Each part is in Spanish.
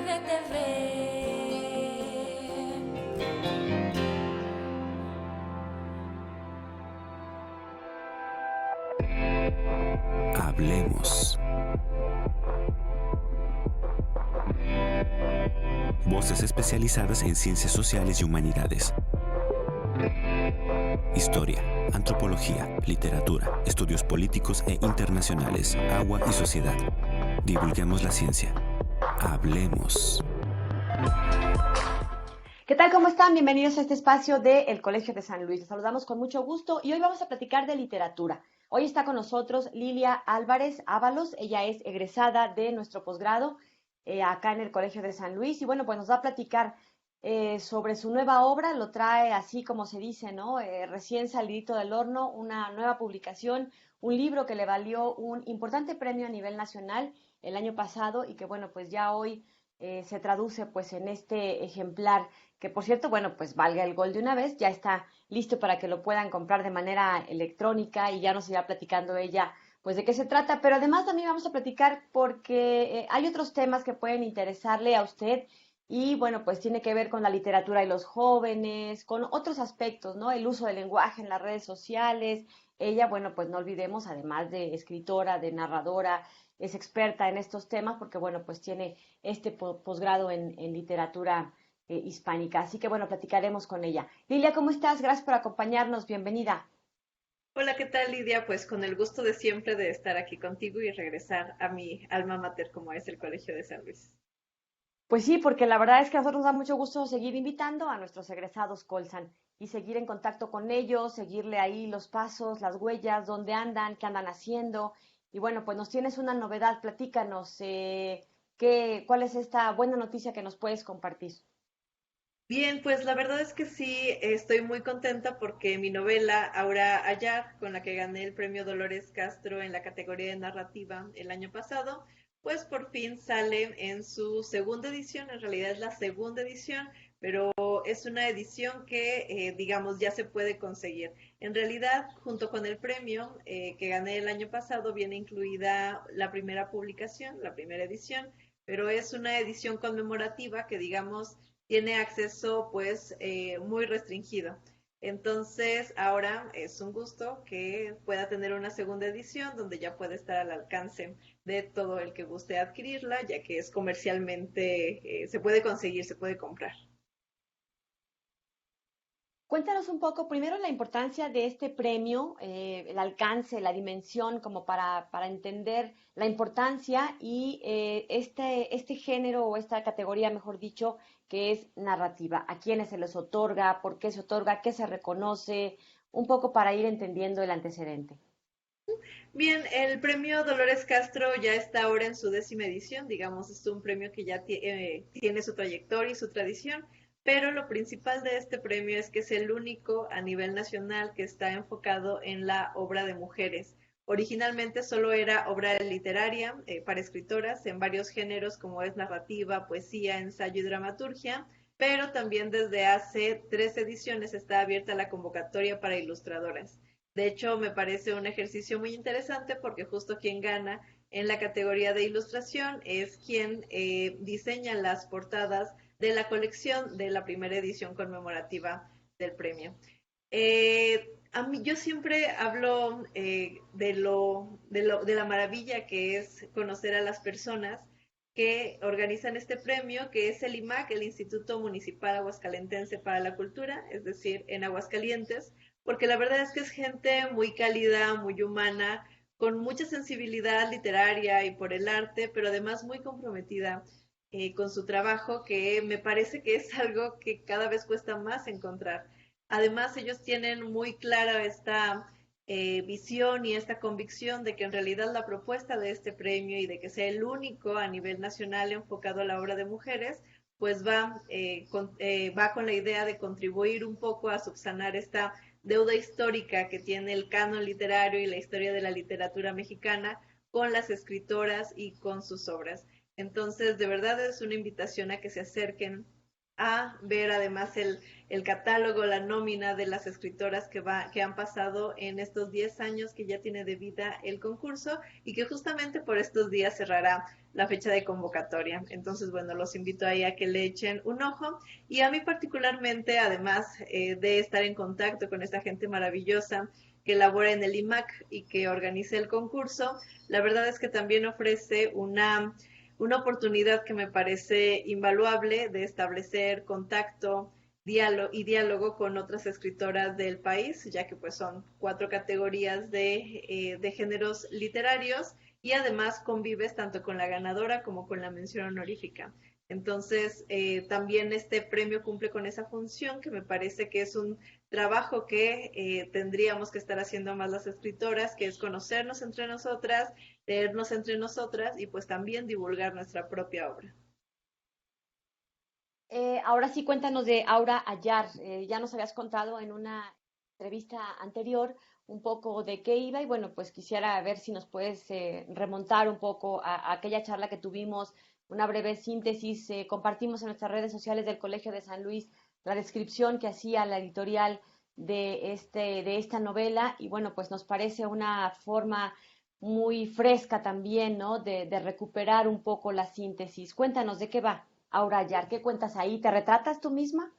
Caribe TV. Hablemos. Voces especializadas en ciencias sociales y humanidades. Historia, antropología, literatura, estudios políticos e internacionales, agua y sociedad. Divulguemos la ciencia. Hablemos. ¿Qué tal? ¿Cómo están? Bienvenidos a este espacio del Colegio de San Luis. Les saludamos con mucho gusto y hoy vamos a platicar de literatura. Hoy está con nosotros Lilia Álvarez Ábalos. Ella es egresada de nuestro posgrado acá en el Colegio de San Luis y bueno, pues nos va a platicar sobre su nueva obra. Lo trae así como se dice, ¿no? Recién salidito del horno, una nueva publicación, un libro que le valió un importante premio a nivel nacional el año pasado y que bueno, pues ya hoy se traduce pues en este ejemplar que por cierto, bueno, pues valga el gol de una vez, ya está listo para que lo puedan comprar de manera electrónica y ya nos irá platicando ella pues de qué se trata, pero además también vamos a platicar porque hay otros temas que pueden interesarle a usted y bueno, pues tiene que ver con la literatura y los jóvenes, con otros aspectos, ¿no? El uso del lenguaje en las redes sociales. Ella, bueno, pues no olvidemos, además de escritora, de narradora, es experta en estos temas porque, bueno, pues tiene este posgrado en literatura hispánica. Así que bueno, platicaremos con ella. Lilia, ¿cómo estás? Gracias por acompañarnos. Bienvenida. Hola, ¿qué tal, Lidia? Pues con el gusto de siempre de estar aquí contigo y regresar a mi alma mater como es el Colegio de San Luis. Pues sí, porque la verdad es que a nosotros nos da mucho gusto seguir invitando a nuestros egresados Colsan y seguir en contacto con ellos, seguirle ahí los pasos, las huellas, dónde andan, qué andan haciendo. Y bueno, pues nos tienes una novedad, platícanos, ¿cuál es esta buena noticia que nos puedes compartir? Bien, pues la verdad es que sí, estoy muy contenta porque mi novela Aura Ayar, con la que gané el premio Dolores Castro en la categoría de narrativa el año pasado, pues por fin sale en su segunda edición, en realidad es la segunda edición, pero es una edición que, digamos, ya se puede conseguir. En realidad, junto con el premio que gané el año pasado, viene incluida la primera publicación, la primera edición, pero es una edición conmemorativa que, digamos, tiene acceso pues muy restringido. Entonces ahora es un gusto que pueda tener una segunda edición donde ya puede estar al alcance de todo el que guste adquirirla, ya que es comercialmente, se puede conseguir, se puede comprar. Cuéntanos un poco, primero, la importancia de este premio, el alcance, la dimensión, como para entender la importancia y este género o esta categoría, mejor dicho, que es narrativa. ¿A quiénes se les otorga? ¿Por qué se otorga? ¿Qué se reconoce? Un poco para ir entendiendo el antecedente. Bien, el premio Dolores Castro ya está ahora en su 10ª edición, digamos, es un premio que ya tiene su trayectoria y su tradición, pero lo principal de este premio es que es el único a nivel nacional que está enfocado en la obra de mujeres. Originalmente solo era obra literaria para escritoras en varios géneros como es narrativa, poesía, ensayo y dramaturgia, pero también desde hace 3 ediciones está abierta la convocatoria para ilustradoras. De hecho, me parece un ejercicio muy interesante porque justo quien gana en la categoría de ilustración es quien diseña las portadas de la colección de la primera edición conmemorativa del premio. A mí, yo siempre hablo de la maravilla que es conocer a las personas que organizan este premio, que es el IMAC, el Instituto Municipal Aguascalentense para la Cultura, es decir, en Aguascalientes, porque la verdad es que es gente muy cálida, muy humana, con mucha sensibilidad literaria y por el arte, pero además muy comprometida con su trabajo, que me parece que es algo que cada vez cuesta más encontrar. Además, ellos tienen muy clara esta visión y esta convicción de que en realidad la propuesta de este premio y de que sea el único a nivel nacional enfocado a la obra de mujeres, pues va con la idea de contribuir un poco a subsanar esta deuda histórica que tiene el canon literario y la historia de la literatura mexicana con las escritoras y con sus obras. Entonces, de verdad es una invitación a que se acerquen a ver además el catálogo, la nómina de las escritoras que han pasado en estos 10 años que ya tiene de vida el concurso y que justamente por estos días cerrará la fecha de convocatoria. Entonces, bueno, los invito ahí a que le echen un ojo. Y a mí particularmente, además de estar en contacto con esta gente maravillosa que labora en el IMAC y que organiza el concurso, la verdad es que también ofrece una oportunidad que me parece invaluable de establecer contacto diálogo con otras escritoras del país, ya que pues son 4 categorías de géneros literarios y además convives tanto con la ganadora como con la mención honorífica. Entonces, también este premio cumple con esa función que me parece que es un trabajo que tendríamos que estar haciendo más las escritoras, que es conocernos entre nosotras, leernos entre nosotras y pues también divulgar nuestra propia obra. Ahora sí, cuéntanos de Aura Ayar. Ya nos habías contado en una entrevista anterior un poco de qué iba y bueno, pues quisiera ver si nos puedes remontar un poco a aquella charla que tuvimos, una breve síntesis. Compartimos en nuestras redes sociales del Colegio de San Luis la descripción que hacía la editorial de esta novela y bueno, pues nos parece una forma muy fresca también, ¿no? De recuperar un poco la síntesis. Cuéntanos de qué va. Aura Yar, ¿qué cuentas ahí? ¿Te retratas tú misma?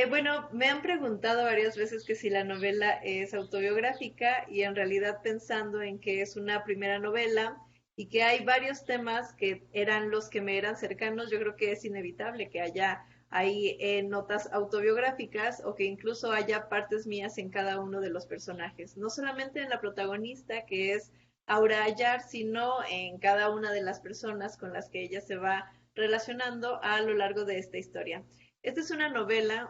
Bueno, me han preguntado varias veces que si la novela es autobiográfica y en realidad pensando en que es una primera novela y que hay varios temas que eran los que me eran cercanos, yo creo que es inevitable que haya ahí notas autobiográficas o que incluso haya partes mías en cada uno de los personajes. No solamente en la protagonista, que es Aura Ayar, sino en cada una de las personas con las que ella se va relacionando a lo largo de esta historia. Esta es una novela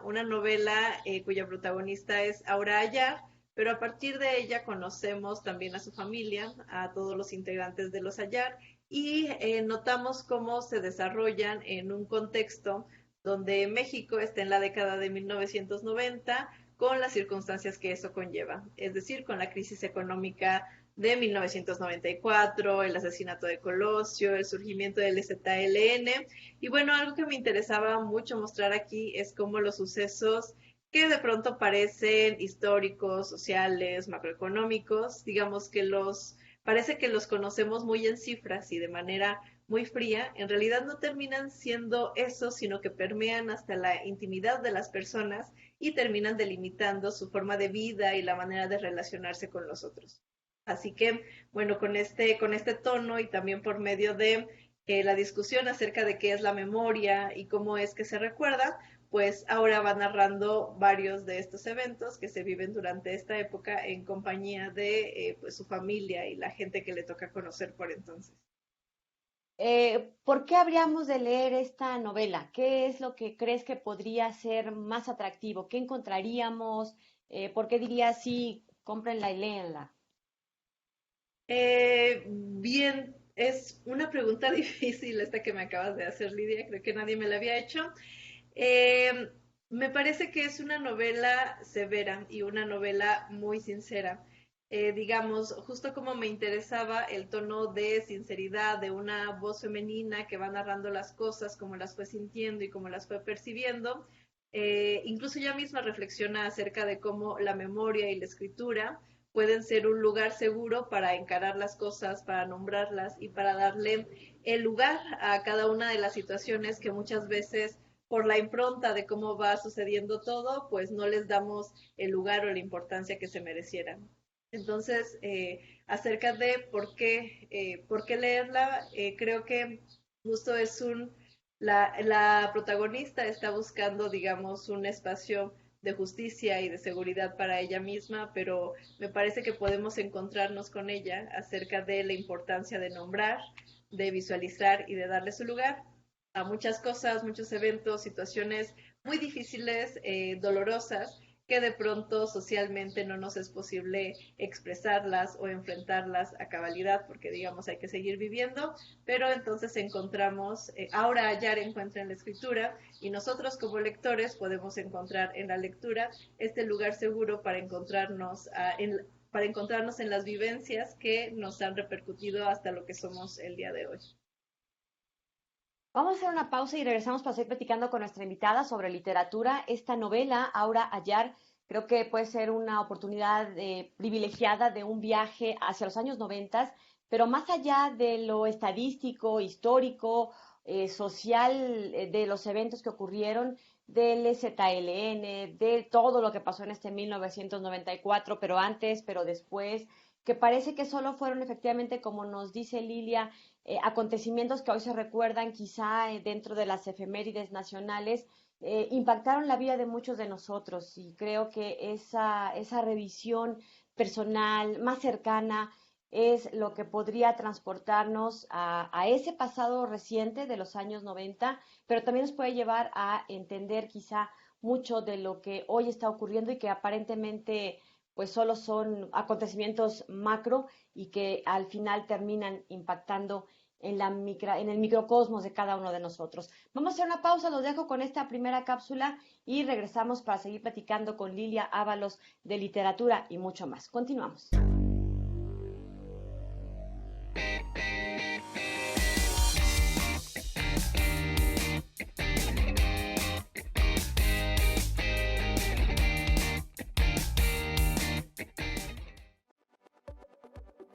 cuya protagonista es Aura Ayar, pero a partir de ella conocemos también a su familia, a todos los integrantes de los Ayar, y notamos cómo se desarrollan en un contexto donde México está en la década de 1990 con las circunstancias que eso conlleva, es decir, con la crisis económica de 1994, el asesinato de Colosio, el surgimiento del ZLN. Y bueno, algo que me interesaba mucho mostrar aquí es cómo los sucesos que de pronto parecen históricos, sociales, macroeconómicos, digamos que parece que los conocemos muy en cifras y de manera muy fría, en realidad no terminan siendo eso, sino que permean hasta la intimidad de las personas y terminan delimitando su forma de vida y la manera de relacionarse con los otros. Así que, bueno, con este tono y también por medio de la discusión acerca de qué es la memoria y cómo es que se recuerda, pues ahora va narrando varios de estos eventos que se viven durante esta época en compañía de pues su familia y la gente que le toca conocer por entonces. ¿Por qué habríamos de leer esta novela? ¿Qué es lo que crees que podría ser más atractivo? ¿Qué encontraríamos? ¿Por qué dirías sí, cómprenla y léenla? Bien, es una pregunta difícil esta que me acabas de hacer, Lidia. Creo que nadie me la había hecho. Eh, Me parece que es una novela severa y una novela muy sincera. Digamos, justo como me interesaba el tono de sinceridad de una voz femenina que va narrando las cosas como las fue sintiendo y como las fue percibiendo, incluso ella misma reflexiona acerca de cómo la memoria y la escritura pueden ser un lugar seguro para encarar las cosas, para nombrarlas y para darle el lugar a cada una de las situaciones que muchas veces por la impronta de cómo va sucediendo todo, pues no les damos el lugar o la importancia que se merecieran. Entonces, acerca de por qué leerla, creo que justo es la protagonista está buscando, digamos, un espacio de justicia y de seguridad para ella misma, pero me parece que podemos encontrarnos con ella acerca de la importancia de nombrar, de visualizar y de darle su lugar a muchas cosas, muchos eventos, situaciones muy difíciles, dolorosas, que de pronto socialmente no nos es posible expresarlas o enfrentarlas a cabalidad, porque digamos hay que seguir viviendo, pero entonces encontramos, ahora Ayar encuentra en la escritura y nosotros como lectores podemos encontrar en la lectura este lugar seguro para para encontrarnos en las vivencias que nos han repercutido hasta lo que somos el día de hoy. Vamos a hacer una pausa y regresamos para seguir platicando con nuestra invitada sobre literatura. Esta novela, Aura Ayar, creo que puede ser una oportunidad privilegiada de un viaje hacia los años 90, pero más allá de lo estadístico, histórico, social, de los eventos que ocurrieron, del ZLN, de todo lo que pasó en este 1994, pero antes, pero después, que parece que solo fueron efectivamente, como nos dice Lilia, acontecimientos que hoy se recuerdan quizá dentro de las efemérides nacionales, impactaron la vida de muchos de nosotros y creo que esa revisión personal más cercana es lo que podría transportarnos a ese pasado reciente de los años 90, pero también nos puede llevar a entender quizá mucho de lo que hoy está ocurriendo y que aparentemente pues solo son acontecimientos macro y que al final terminan impactando en el microcosmos de cada uno de nosotros. Vamos a hacer una pausa, los dejo con esta primera cápsula y regresamos para seguir platicando con Lilia Ábalos de literatura y mucho más. Continuamos.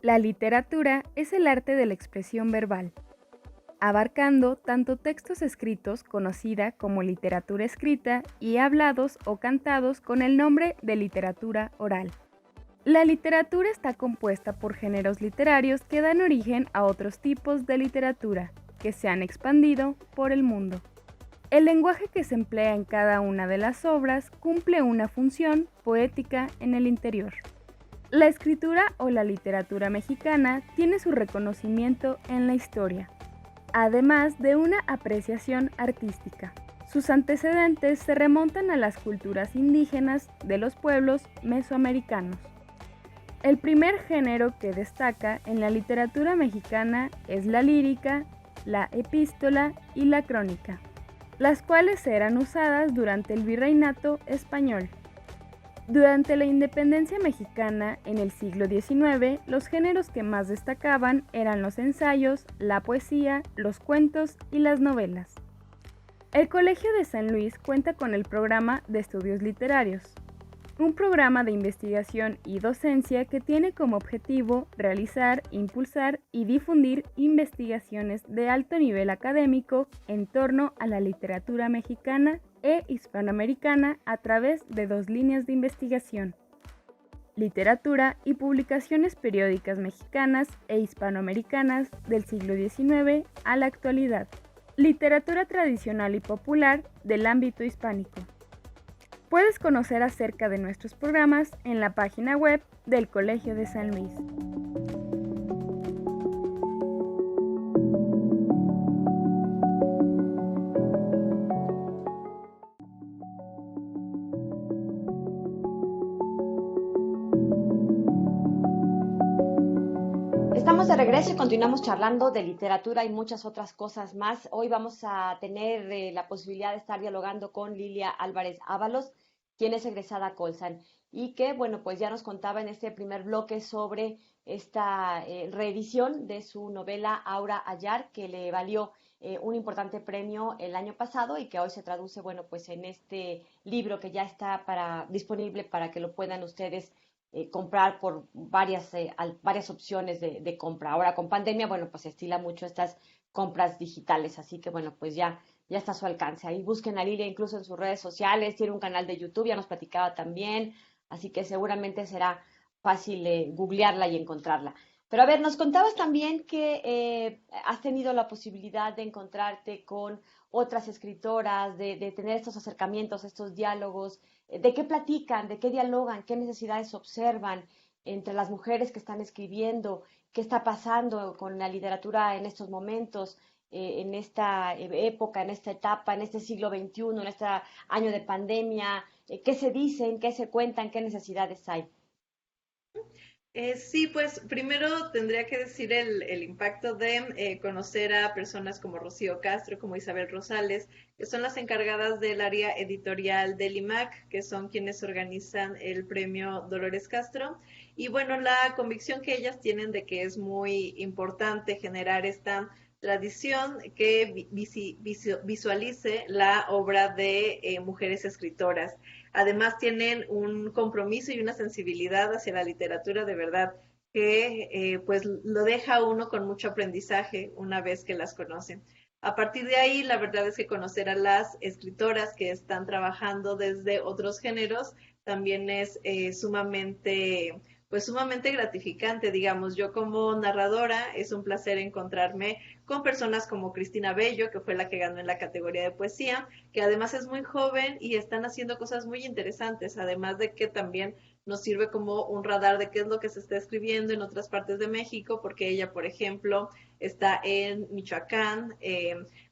La literatura es el arte de la expresión verbal, abarcando tanto textos escritos, conocida como literatura escrita, y hablados o cantados con el nombre de literatura oral. La literatura está compuesta por géneros literarios que dan origen a otros tipos de literatura, que se han expandido por el mundo. El lenguaje que se emplea en cada una de las obras cumple una función poética en el interior. La escritura o la literatura mexicana tiene su reconocimiento en la historia, además de una apreciación artística. Sus antecedentes se remontan a las culturas indígenas de los pueblos mesoamericanos. El primer género que destaca en la literatura mexicana es la lírica, la epístola y la crónica, las cuales eran usadas durante el virreinato español. Durante la independencia mexicana en el siglo XIX, los géneros que más destacaban eran los ensayos, la poesía, los cuentos y las novelas. El Colegio de San Luis cuenta con el programa de estudios literarios, un programa de investigación y docencia que tiene como objetivo realizar, impulsar y difundir investigaciones de alto nivel académico en torno a la literatura mexicana e hispanoamericana a través de dos líneas de investigación: literatura y publicaciones periódicas mexicanas e hispanoamericanas del siglo XIX a la actualidad, literatura tradicional y popular del ámbito hispánico. Puedes conocer acerca de nuestros programas en la página web del Colegio de San Luis. Estamos de regreso y continuamos charlando de literatura y muchas otras cosas más. Hoy vamos a tener la posibilidad de estar dialogando con Lilia Álvarez Ábalos, quien es egresada a Colsan y que, bueno, pues ya nos contaba en este primer bloque sobre esta reedición de su novela Aura Ayar, que le valió un importante premio el año pasado y que hoy se traduce, bueno, pues en este libro que ya está disponible para que lo puedan ustedes comprar por varias opciones de compra. Ahora con pandemia, bueno, pues se estila mucho estas compras digitales, así que bueno, pues ya está a su alcance. Ahí busquen a Lilia incluso en sus redes sociales, tiene un canal de YouTube, ya nos platicaba también, así que seguramente será fácil googlearla y encontrarla. Pero a ver, nos contabas también que has tenido la posibilidad de encontrarte con otras escritoras, de tener estos acercamientos, estos diálogos. ¿De qué platican? ¿De qué dialogan? ¿Qué necesidades observan entre las mujeres que están escribiendo? ¿Qué está pasando con la literatura en estos momentos, en esta época, en esta etapa, en este siglo XXI, en este año de pandemia? ¿Qué se dicen? ¿Qué se cuentan? ¿Qué necesidades hay? Sí, pues primero tendría que decir el impacto de conocer a personas como Rocío Castro, como Isabel Rosales, que son las encargadas del área editorial del IMAC, que son quienes organizan el premio Dolores Castro. Y bueno, la convicción que ellas tienen de que es muy importante generar esta tradición que visualice la obra de mujeres escritoras. Además tienen un compromiso y una sensibilidad hacia la literatura de verdad que pues lo deja a uno con mucho aprendizaje una vez que las conoce. A partir de ahí, la verdad es que conocer a las escritoras que están trabajando desde otros géneros también es sumamente gratificante, digamos. Yo como narradora es un placer encontrarme con personas como Cristina Bello, que fue la que ganó en la categoría de poesía, que además es muy joven y están haciendo cosas muy interesantes, además de que también nos sirve como un radar de qué es lo que se está escribiendo en otras partes de México, porque ella, por ejemplo, está en Michoacán,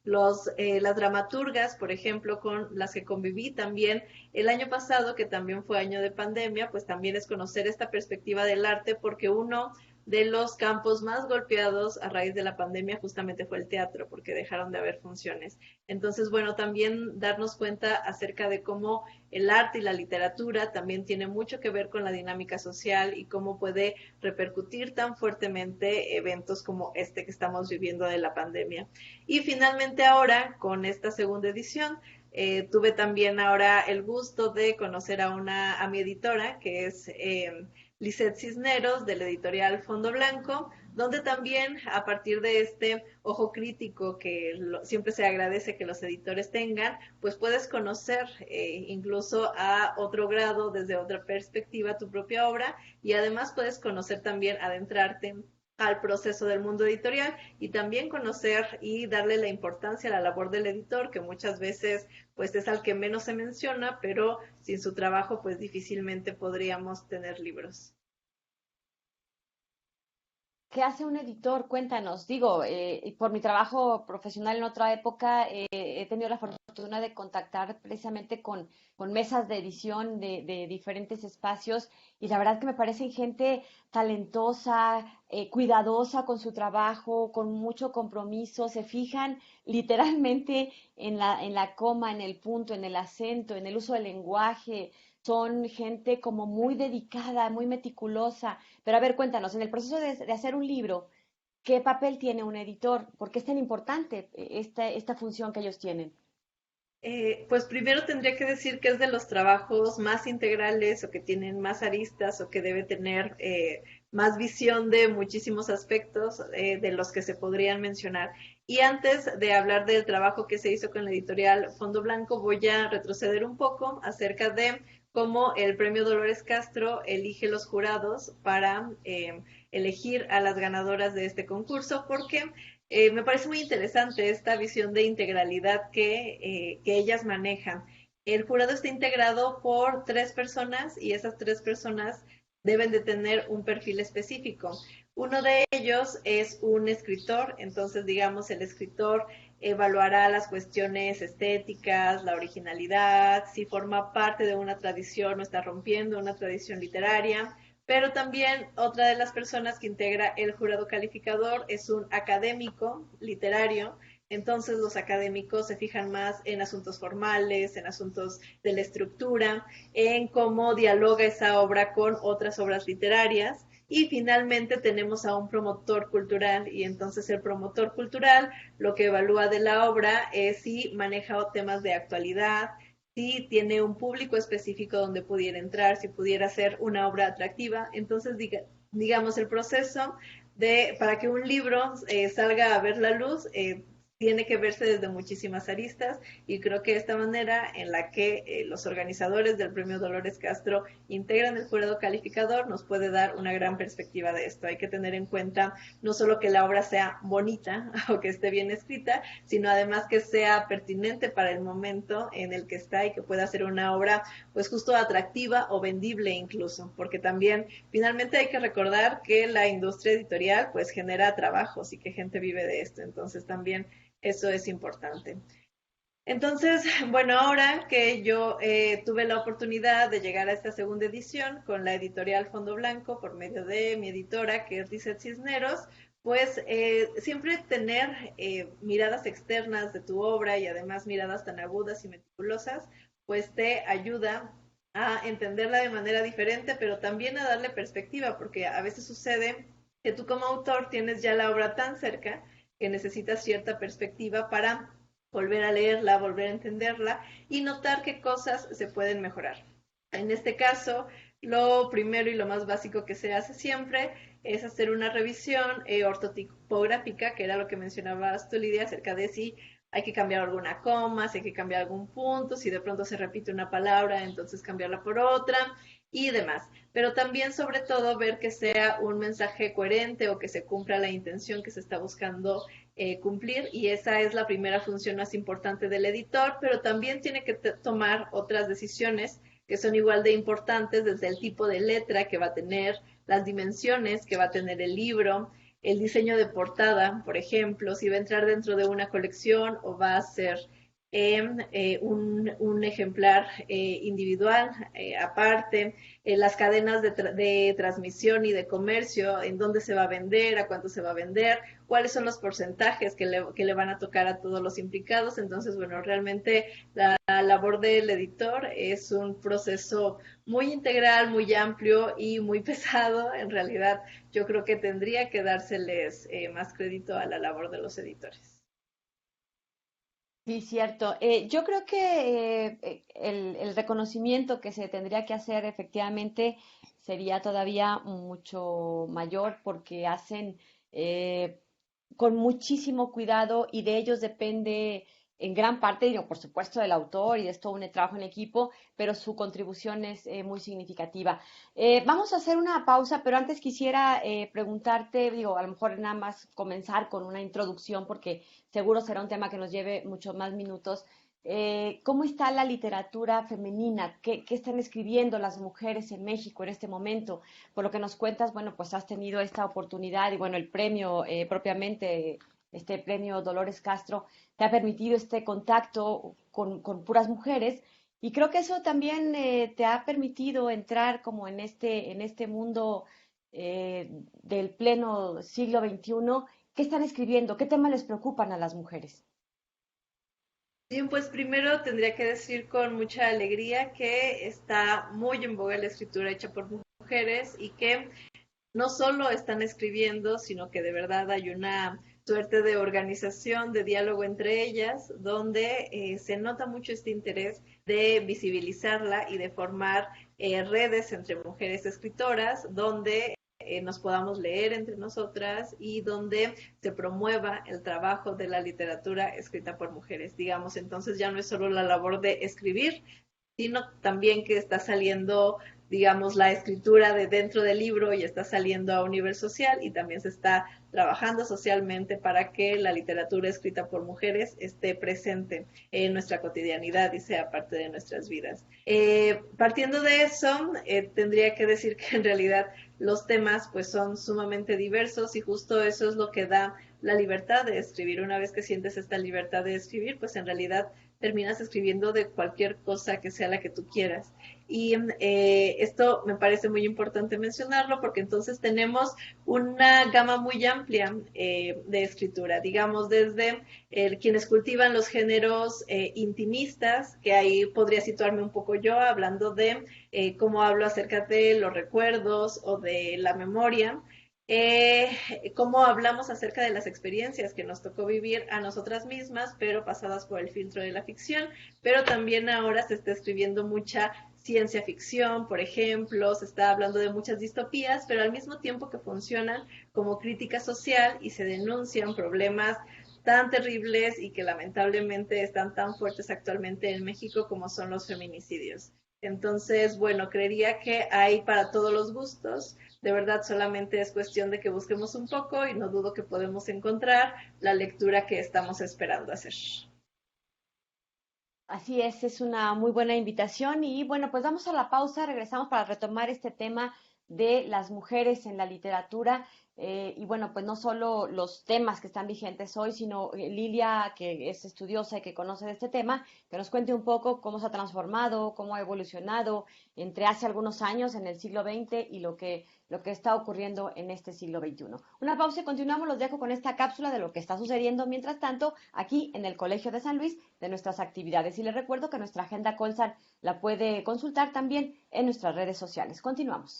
las dramaturgas, por ejemplo, con las que conviví también el año pasado, que también fue año de pandemia, pues también es conocer esta perspectiva del arte, porque uno de los campos más golpeados a raíz de la pandemia justamente fue el teatro, porque dejaron de haber funciones. Entonces, bueno, también darnos cuenta acerca de cómo el arte y la literatura también tiene mucho que ver con la dinámica social y cómo puede repercutir tan fuertemente eventos como este que estamos viviendo de la pandemia. Y finalmente ahora, con esta segunda edición, tuve también ahora el gusto de conocer a mi editora, que es Lisette Cisneros, de la editorial Fondo Blanco, donde también a partir de este ojo crítico que siempre se agradece que los editores tengan, pues puedes conocer incluso a otro grado, desde otra perspectiva, tu propia obra, y además puedes conocer también, adentrarte al proceso del mundo editorial y también conocer y darle la importancia a la labor del editor, que muchas veces pues es al que menos se menciona, pero sin su trabajo pues difícilmente podríamos tener libros. ¿Qué hace un editor? Cuéntanos. Digo, por mi trabajo profesional en otra época, he tenido la fortuna de contactar precisamente con mesas de edición de diferentes espacios y la verdad que me parecen gente talentosa, cuidadosa con su trabajo, con mucho compromiso, se fijan literalmente en la coma, en el punto, en el acento, en el uso del lenguaje. Son gente como muy dedicada, muy meticulosa. Pero a ver, cuéntanos, en el proceso de hacer un libro, ¿qué papel tiene un editor? ¿Por qué es tan importante esta función que ellos tienen? Pues primero tendría que decir que es de los trabajos más integrales o que tienen más aristas o que debe tener más visión de muchísimos aspectos de los que se podrían mencionar. Y antes de hablar del trabajo que se hizo con la editorial Fondo Blanco, voy a retroceder un poco acerca de cómo el premio Dolores Castro elige los jurados para elegir a las ganadoras de este concurso, porque me parece muy interesante esta visión de integralidad que ellas manejan. El jurado está integrado por 3 personas y esas 3 personas deben de tener un perfil específico. Uno de ellos es un escritor, entonces digamos el escritor evaluará las cuestiones estéticas, la originalidad, si forma parte de una tradición o está rompiendo una tradición literaria, pero también otra de las personas que integra el jurado calificador es un académico literario. Entonces los académicos se fijan más en asuntos formales, en asuntos de la estructura, en cómo dialoga esa obra con otras obras literarias. Y finalmente tenemos a un promotor cultural y entonces el promotor cultural lo que evalúa de la obra es si maneja temas de actualidad, si tiene un público específico donde pudiera entrar, si pudiera ser una obra atractiva. Entonces, digamos, el proceso para que un libro salga a ver la luz, tiene que verse desde muchísimas aristas y creo que esta manera en la que los organizadores del premio Dolores Castro integran el jurado calificador nos puede dar una gran perspectiva de esto. Hay que tener en cuenta no solo que la obra sea bonita o que esté bien escrita, sino además que sea pertinente para el momento en el que está y que pueda ser una obra pues justo atractiva o vendible incluso, porque también finalmente hay que recordar que la industria editorial pues genera trabajos y que gente vive de esto, entonces también eso es importante. Entonces, bueno, ahora que yo tuve la oportunidad de llegar a esta segunda edición con la editorial Fondo Blanco por medio de mi editora, que es Lisette Cisneros, pues siempre tener miradas externas de tu obra y además miradas tan agudas y meticulosas, pues te ayuda a entenderla de manera diferente, pero también a darle perspectiva, porque a veces sucede que tú como autor tienes ya la obra tan cerca que necesita cierta perspectiva para volver a leerla, volver a entenderla y notar qué cosas se pueden mejorar. En este caso, lo primero y lo más básico que se hace siempre es hacer una revisión ortotipográfica, que era lo que mencionabas tú, Lidia, acerca de si hay que cambiar alguna coma, si hay que cambiar algún punto, si de pronto se repite una palabra, entonces cambiarla por otra y demás. Pero también, sobre todo, ver que sea un mensaje coherente o que se cumpla la intención que se está buscando cumplir, y esa es la primera función más importante del editor, pero también tiene que tomar otras decisiones que son igual de importantes, desde el tipo de letra que va a tener, las dimensiones que va a tener el libro, el diseño de portada, por ejemplo, si va a entrar dentro de una colección o va a ser un ejemplar individual aparte, las cadenas de transmisión y de comercio, en dónde se va a vender, a cuánto se va a vender, cuáles son los porcentajes que le van a tocar a todos los implicados. Entonces, bueno, realmente la labor del editor es un proceso muy integral, muy amplio y muy pesado. En realidad, yo creo que tendría que dárseles más crédito a la labor de los editores. Sí, cierto. Yo creo que el reconocimiento que se tendría que hacer efectivamente sería todavía mucho mayor porque hacen con muchísimo cuidado y de ellos depende en gran parte, digo, por supuesto, del autor y de todo un trabajo en equipo, pero su contribución es muy significativa. Vamos a hacer una pausa, pero antes quisiera preguntarte, digo, a lo mejor nada más comenzar con una introducción porque seguro será un tema que nos lleve muchos más minutos. ¿Cómo está la literatura femenina? ¿Qué están escribiendo las mujeres en México en este momento? Por lo que nos cuentas, bueno, pues has tenido esta oportunidad y bueno, el premio propiamente, este premio Dolores Castro, te ha permitido este contacto con puras mujeres y creo que eso también te ha permitido entrar como en este mundo del pleno siglo XXI. ¿Qué están escribiendo? ¿Qué temas les preocupan a las mujeres? Bien, pues primero tendría que decir con mucha alegría que está muy en boga la escritura hecha por mujeres y que no solo están escribiendo, sino que de verdad hay una suerte de organización, de diálogo entre ellas, donde se nota mucho este interés de visibilizarla y de formar redes entre mujeres escritoras, donde nos podamos leer entre nosotras y donde se promueva el trabajo de la literatura escrita por mujeres, digamos. Entonces ya no es solo la labor de escribir, sino también que está saliendo, digamos, la escritura de dentro del libro y está saliendo a un nivel social y también se está trabajando socialmente para que la literatura escrita por mujeres esté presente en nuestra cotidianidad y sea parte de nuestras vidas. Partiendo de eso, tendría que decir que en realidad los temas pues son sumamente diversos y justo eso es lo que da la libertad de escribir. Una vez que sientes esta libertad de escribir, pues en realidad terminas escribiendo de cualquier cosa que sea la que tú quieras. Y esto me parece muy importante mencionarlo porque entonces tenemos una gama muy amplia de escritura, digamos, desde quienes cultivan los géneros intimistas, que ahí podría situarme un poco yo, hablando de cómo hablo acerca de los recuerdos o de la memoria, cómo hablamos acerca de las experiencias que nos tocó vivir a nosotras mismas, pero pasadas por el filtro de la ficción, pero también ahora se está escribiendo mucha ciencia ficción, por ejemplo, se está hablando de muchas distopías, pero al mismo tiempo que funcionan como crítica social y se denuncian problemas tan terribles y que lamentablemente están tan fuertes actualmente en México como son los feminicidios. Entonces, bueno, creería que hay para todos los gustos. De verdad, solamente es cuestión de que busquemos un poco y no dudo que podemos encontrar la lectura que estamos esperando hacer. Así es una muy buena invitación y bueno, pues vamos a la pausa, regresamos para retomar este tema de las mujeres en la literatura y bueno, pues no solo los temas que están vigentes hoy, sino Lilia, que es estudiosa y que conoce de este tema, que nos cuente un poco cómo se ha transformado, cómo ha evolucionado entre hace algunos años en el siglo XX y lo que está ocurriendo en este siglo XXI. Una pausa y continuamos, los dejo con esta cápsula de lo que está sucediendo mientras tanto aquí en el Colegio de San Luis de nuestras actividades. Y les recuerdo que nuestra agenda Colsan la puede consultar también en nuestras redes sociales. Continuamos.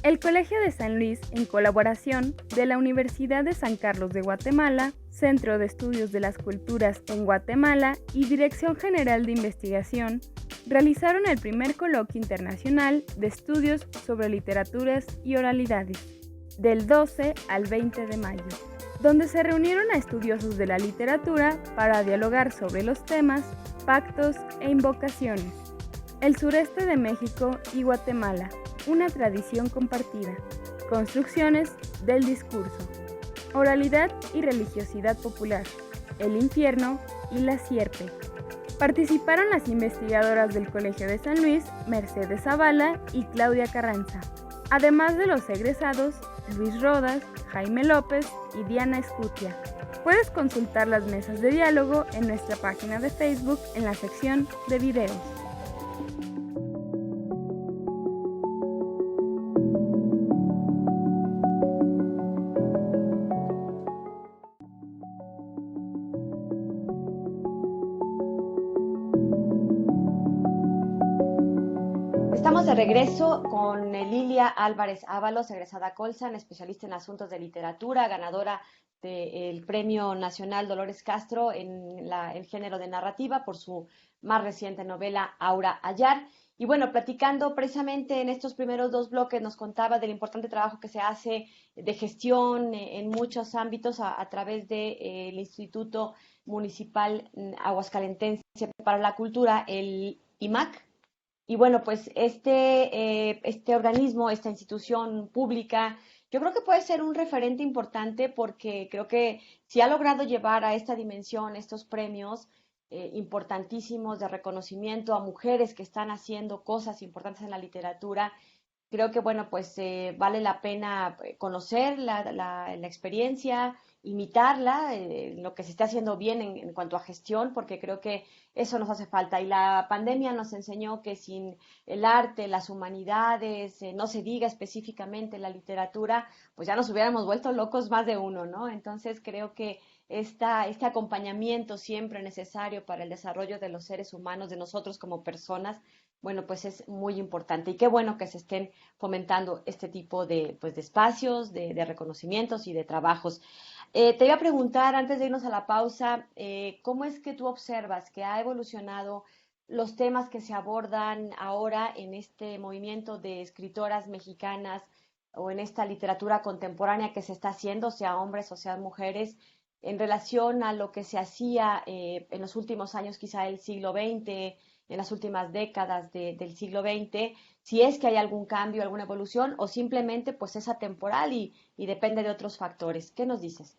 El Colegio de San Luis, en colaboración de la Universidad de San Carlos de Guatemala, Centro de Estudios de las Culturas en Guatemala y Dirección General de Investigación, realizaron el primer coloquio internacional de estudios sobre literaturas y oralidades, del 12 al 20 de mayo, donde se reunieron a estudiosos de la literatura para dialogar sobre los temas, pactos e invocaciones. El sureste de México y Guatemala, una tradición compartida, construcciones del discurso, oralidad y religiosidad popular, el infierno y la sierpe. Participaron las investigadoras del Colegio de San Luis, Mercedes Zavala y Claudia Carranza, además de los egresados Luis Rodas, Jaime López y Diana Escutia. Puedes consultar las mesas de diálogo en nuestra página de Facebook en la sección de videos. Estamos de regreso con Lilia Álvarez Ábalos, egresada Colsan, especialista en asuntos de literatura, ganadora del Premio Nacional Dolores Castro en el género de narrativa por su más reciente novela Aura Ayar. Y bueno, platicando precisamente en estos primeros dos bloques, nos contaba del importante trabajo que se hace de gestión en muchos ámbitos a través del Instituto Municipal Aguascalentense para la Cultura, el IMAC. Y bueno, pues este organismo, esta institución pública, yo creo que puede ser un referente importante porque creo que si ha logrado llevar a esta dimensión estos premios importantísimos de reconocimiento a mujeres que están haciendo cosas importantes en la literatura, creo que bueno, pues vale la pena conocer la experiencia, imitarla, lo que se está haciendo bien en cuanto a gestión, porque creo que eso nos hace falta. Y la pandemia nos enseñó que sin el arte, las humanidades, no se diga específicamente la literatura, pues ya nos hubiéramos vuelto locos más de uno, ¿no? Entonces creo que este acompañamiento siempre necesario para el desarrollo de los seres humanos, de nosotros como personas, bueno, pues es muy importante. Y qué bueno que se estén fomentando este tipo de espacios, de reconocimientos y de trabajos. Te iba a preguntar, antes de irnos a la pausa, ¿cómo es que tú observas que ha evolucionado los temas que se abordan ahora en este movimiento de escritoras mexicanas o en esta literatura contemporánea que se está haciendo, sea hombres o sean mujeres, en relación a lo que se hacía en los últimos años, quizá del siglo XX, en las últimas décadas del siglo XX, si es que hay algún cambio, alguna evolución, o simplemente pues es atemporal y depende de otros factores? ¿Qué nos dices?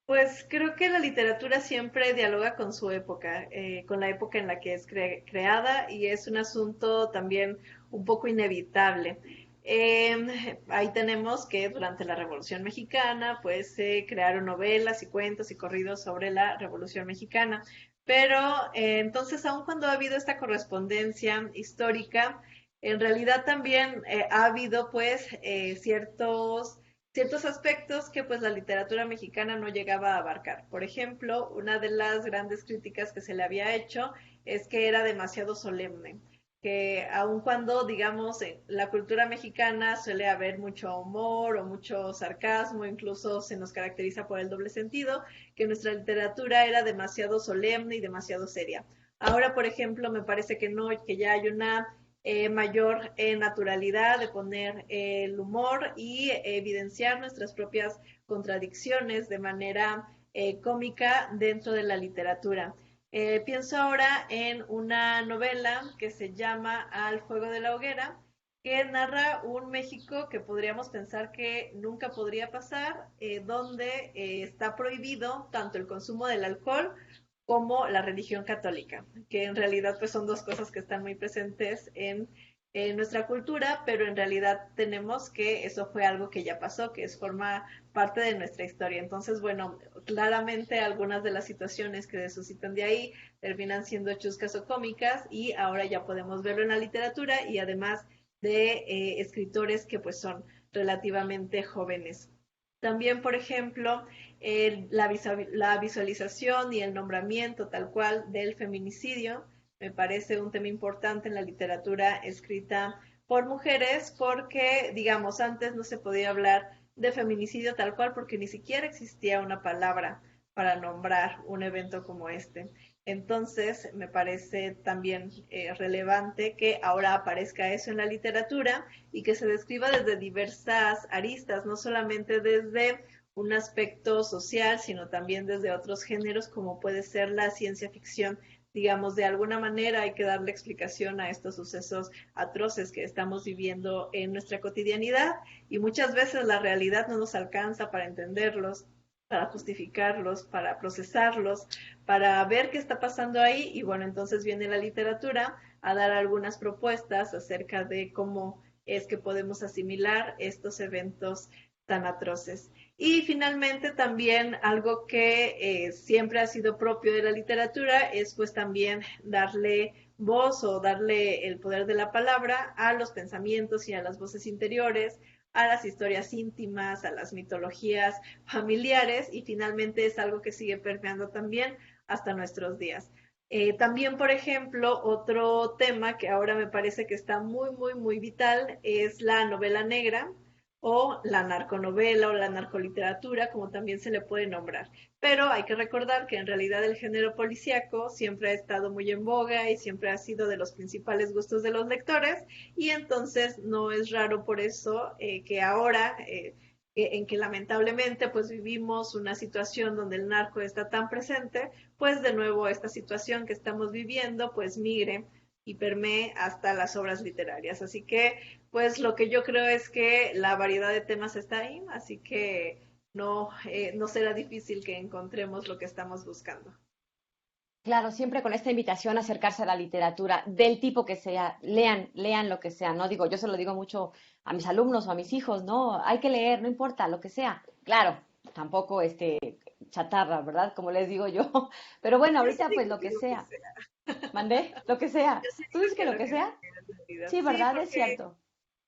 Pues creo que la literatura siempre dialoga con su época, con la época en la que es creada y es un asunto también un poco inevitable. Ahí tenemos que durante la Revolución Mexicana pues se crearon novelas y cuentos y corridos sobre la Revolución Mexicana, pero entonces aun cuando ha habido esta correspondencia histórica, en realidad también ha habido pues ciertos aspectos que pues la literatura mexicana no llegaba a abarcar. Por ejemplo, una de las grandes críticas que se le había hecho es que era demasiado solemne, que aun cuando, digamos, en la cultura mexicana suele haber mucho humor o mucho sarcasmo, incluso se nos caracteriza por el doble sentido, que nuestra literatura era demasiado solemne y demasiado seria. Ahora, por ejemplo, me parece que no, que ya hay una mayor naturalidad de poner el humor y evidenciar nuestras propias contradicciones de manera cómica dentro de la literatura. Pienso ahora en una novela que se llama Al fuego de la hoguera, que narra un México que podríamos pensar que nunca podría pasar, donde está prohibido tanto el consumo del alcohol como la religión católica, que en realidad pues son dos cosas que están muy presentes en nuestra cultura, pero en realidad tenemos que eso fue algo que ya pasó, que forma parte de nuestra historia. Entonces, bueno, claramente algunas de las situaciones que se suscitan de ahí terminan siendo chuscas o cómicas y ahora ya podemos verlo en la literatura y además de escritores que pues son relativamente jóvenes. También, por ejemplo, la visualización y el nombramiento tal cual del feminicidio me parece un tema importante en la literatura escrita por mujeres porque, digamos, antes no se podía hablar de feminicidio tal cual porque ni siquiera existía una palabra para nombrar un evento como este. Entonces, me parece también relevante que ahora aparezca eso en la literatura y que se describa desde diversas aristas, no solamente desde un aspecto social, sino también desde otros géneros, como puede ser la ciencia ficción. Digamos, de alguna manera hay que darle explicación a estos sucesos atroces que estamos viviendo en nuestra cotidianidad y muchas veces la realidad no nos alcanza para entenderlos, para justificarlos, para procesarlos, para ver qué está pasando ahí y bueno, entonces viene la literatura a dar algunas propuestas acerca de cómo es que podemos asimilar estos eventos tan atroces. Y finalmente también algo que siempre ha sido propio de la literatura es pues también darle voz o darle el poder de la palabra a los pensamientos y a las voces interiores, a las historias íntimas, a las mitologías familiares y finalmente es algo que sigue permeando también hasta nuestros días. También, por ejemplo, otro tema que ahora me parece que está muy, muy, muy vital es la novela negra o la narconovela o la narcoliteratura, como también se le puede nombrar. Pero hay que recordar que en realidad el género policíaco siempre ha estado muy en boga y siempre ha sido de los principales gustos de los lectores y entonces no es raro por eso que ahora en que lamentablemente pues vivimos una situación donde el narco está tan presente, pues de nuevo esta situación que estamos viviendo pues migre y permee hasta las obras literarias. Así que pues lo que yo creo es que la variedad de temas está ahí, así que no será difícil que encontremos lo que estamos buscando. Claro, siempre con esta invitación a acercarse a la literatura, del tipo que sea, lean, lean lo que sea, ¿no? Digo, yo se lo digo mucho a mis alumnos o a mis hijos, ¿no? Hay que leer, no importa, lo que sea. Claro, tampoco chatarra, ¿verdad? Como les digo yo. Pero bueno, Yo sí ahorita pues digo lo que que lo que sea. sea. ¿Mandé? Lo que sea. Yo sí ¿Tú digo dices que que lo lo que que sea? sea, en realidad. Sí, Sí, ¿verdad? Es cierto.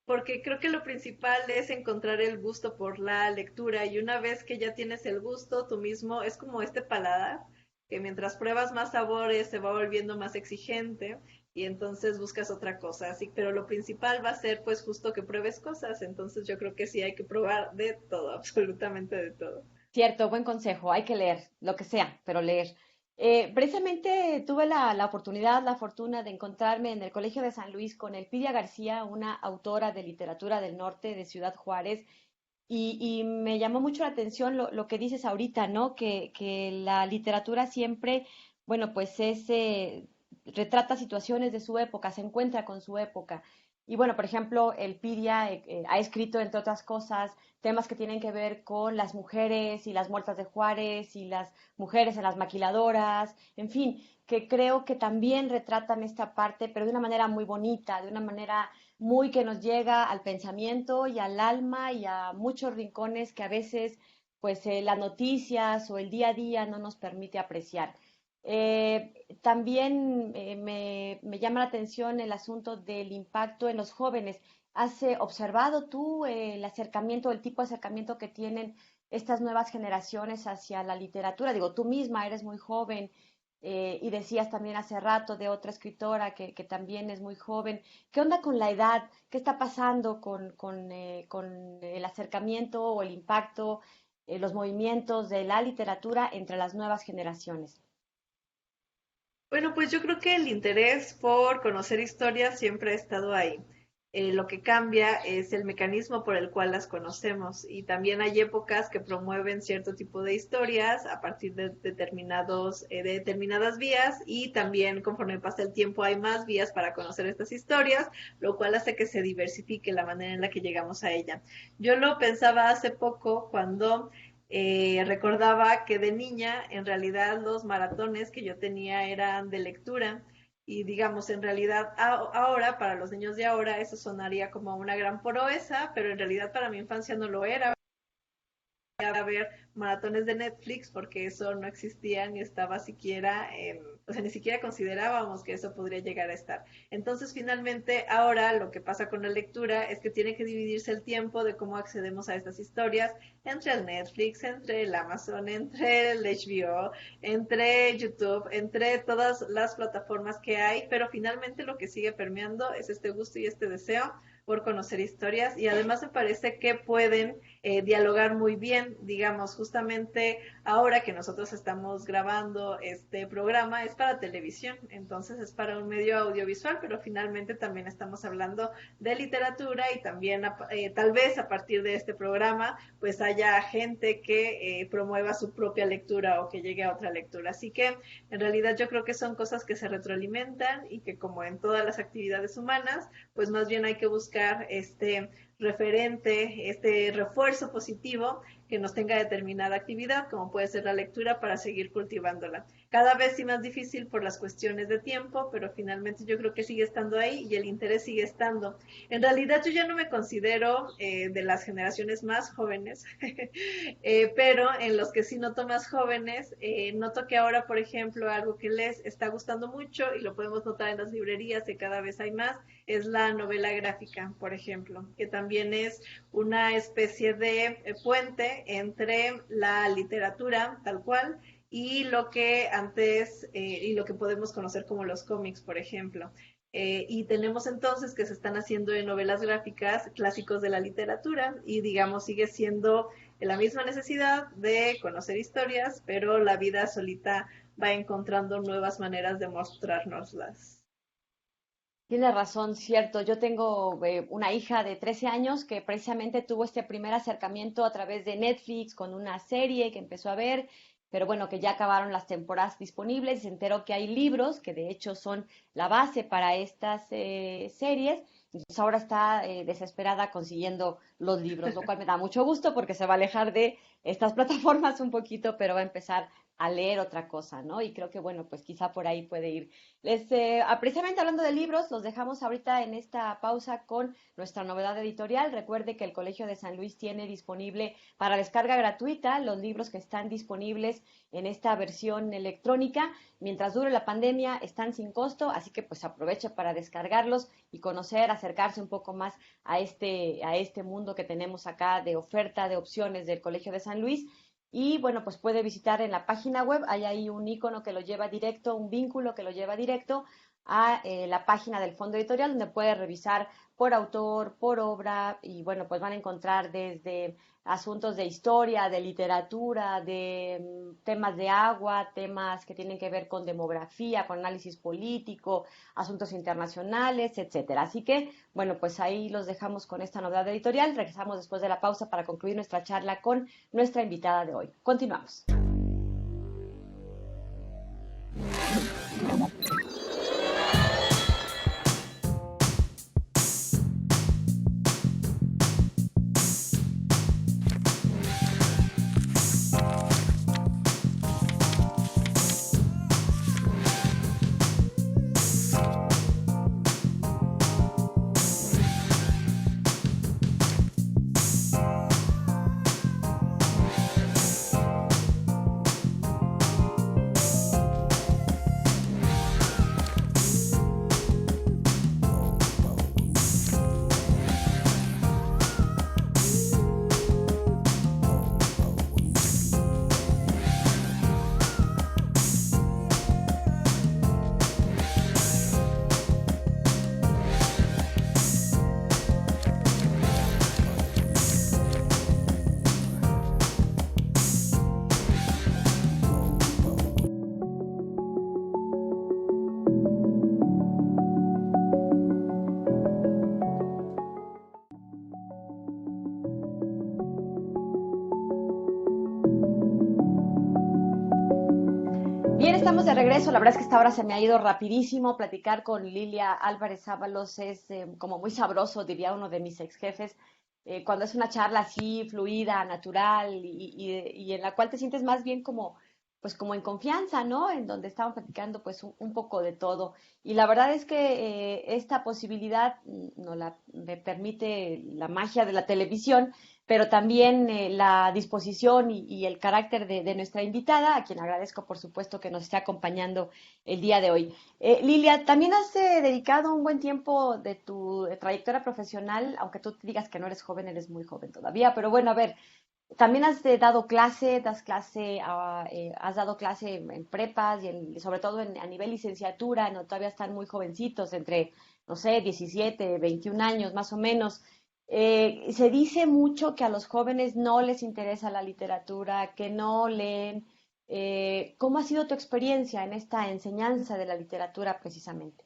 porque creo que lo principal es encontrar el gusto por la lectura y una vez que ya tienes el gusto, tú mismo es como este paladar que mientras pruebas más sabores se va volviendo más exigente y entonces buscas otra cosa, así, pero lo principal va a ser pues justo que pruebes cosas, entonces yo creo que sí hay que probar de todo, absolutamente de todo. Cierto, buen consejo. Hay que leer, lo que sea, pero leer. Precisamente tuve la oportunidad, la fortuna de encontrarme en el Colegio de San Luis con Elpidia García, una autora de literatura del norte de Ciudad Juárez, y me llamó mucho la atención lo que dices ahorita, ¿no? Que la literatura siempre, bueno, pues retrata situaciones de su época, se encuentra con su época. Y bueno, por ejemplo, Elpidia ha escrito, entre otras cosas, temas que tienen que ver con las mujeres y las muertas de Juárez y las mujeres en las maquiladoras, en fin, que creo que también retratan esta parte, pero de una manera muy bonita, de una manera muy que nos llega al pensamiento y al alma y a muchos rincones que a veces pues las noticias o el día a día no nos permite apreciar. También me llama la atención el asunto del impacto en los jóvenes. ¿Has observado tú el acercamiento, el tipo de acercamiento que tienen estas nuevas generaciones hacia la literatura? Digo, tú misma eres muy joven y decías también hace rato de otra escritora que también es muy joven. ¿Qué onda con la edad? ¿Qué está pasando con el acercamiento o el impacto, los movimientos de la literatura entre las nuevas generaciones? Bueno, pues yo creo que el interés por conocer historias siempre ha estado ahí. Lo que cambia es el mecanismo por el cual las conocemos y también hay épocas que promueven cierto tipo de historias a partir de de determinadas vías y también conforme pasa el tiempo hay más vías para conocer estas historias, lo cual hace que se diversifique la manera en la que llegamos a ella. Yo lo pensaba hace poco cuando recordaba que de niña, en realidad, los maratones que yo tenía eran de lectura. Y digamos, en realidad, ahora, para los niños de ahora, eso sonaría como una gran proeza, pero en realidad para mi infancia no lo era. a ver maratones de Netflix porque eso no existía ni estaba siquiera o sea, ni siquiera considerábamos que eso podría llegar a estar. Entonces, finalmente, ahora lo que pasa con la lectura es que tiene que dividirse el tiempo de cómo accedemos a estas historias entre el Netflix, entre el Amazon, entre el HBO, entre YouTube, entre todas las plataformas que hay, pero finalmente lo que sigue permeando es este gusto y este deseo por conocer historias y además me parece que pueden dialogar muy bien, digamos, justamente ahora que nosotros estamos grabando este programa es para televisión, entonces es para un medio audiovisual, pero finalmente también estamos hablando de literatura y también tal vez a partir de este programa pues haya gente que promueva su propia lectura o que llegue a otra lectura. Así que en realidad yo creo que son cosas que se retroalimentan y que como en todas las actividades humanas, pues más bien hay que buscar este referente, este refuerzo positivo que nos tenga determinada actividad, como puede ser la lectura, para seguir cultivándola. Cada vez sí más difícil por las cuestiones de tiempo, pero finalmente yo creo que sigue estando ahí y el interés sigue estando. En realidad yo ya no me considero de las generaciones más jóvenes, pero en los que sí noto más jóvenes, noto que ahora, por ejemplo, algo que les está gustando mucho y lo podemos notar en las librerías, que cada vez hay más, es la novela gráfica, por ejemplo, que también es una especie de puente entre la literatura tal cual y lo que antes y lo que podemos conocer como los cómics, por ejemplo. Y tenemos entonces que se están haciendo en novelas gráficas clásicos de la literatura y digamos sigue siendo la misma necesidad de conocer historias, pero la vida solita va encontrando nuevas maneras de mostrárnoslas. Tienes razón, cierto. Yo tengo una hija de 13 años que precisamente tuvo este primer acercamiento a través de Netflix con una serie que empezó a ver, pero bueno, que ya acabaron las temporadas disponibles y se enteró que hay libros que de hecho son la base para estas series. Entonces ahora está desesperada consiguiendo los libros, lo cual me da mucho gusto porque se va a alejar de estas plataformas un poquito, pero va a empezar a leer otra cosa, ¿no? Y creo que, bueno, pues quizá por ahí puede ir. Precisamente hablando de libros, los dejamos ahorita en esta pausa con nuestra novedad editorial. Recuerde que el Colegio de San Luis tiene disponible para descarga gratuita los libros que están disponibles en esta versión electrónica. Mientras dure la pandemia, están sin costo, así que pues aproveche para descargarlos y conocer, acercarse un poco más a este mundo que tenemos acá de oferta, de opciones del Colegio de San Luis. Y bueno, pues puede visitar en la página web, hay ahí un icono que lo lleva directo, un vínculo que lo lleva directo a la página del fondo editorial, donde puede revisar por autor, por obra, y bueno, pues van a encontrar desde asuntos de historia, de literatura, de temas de agua, temas que tienen que ver con demografía, con análisis político, asuntos internacionales, etcétera. Así que, bueno, pues ahí los dejamos con esta novedad editorial. Regresamos después de la pausa para concluir nuestra charla con nuestra invitada de hoy. Continuamos. Bien, estamos de regreso. La verdad es que esta hora se me ha ido rapidísimo. Platicar con Lilia Álvarez Ábalos es como muy sabroso, diría uno de mis ex jefes, cuando es una charla así fluida, natural y en la cual te sientes más bien como pues como en confianza, ¿no? En donde estaban platicando pues un poco de todo. Y la verdad es que esta posibilidad no la me permite la magia de la televisión, pero también la disposición y el carácter de nuestra invitada, a quien agradezco por supuesto que nos esté acompañando el día de hoy. Lilia, también has dedicado un buen tiempo de tu trayectoria profesional, aunque tú digas que no eres joven, eres muy joven todavía, pero bueno, a ver, también has dado clase, has dado clase en prepas y sobre todo a nivel licenciatura, ¿no? Todavía están muy jovencitos, entre, no sé, 17, 21 años más o menos. Se dice mucho que a los jóvenes no les interesa la literatura, que no leen. ¿Cómo ha sido tu experiencia en esta enseñanza de la literatura precisamente?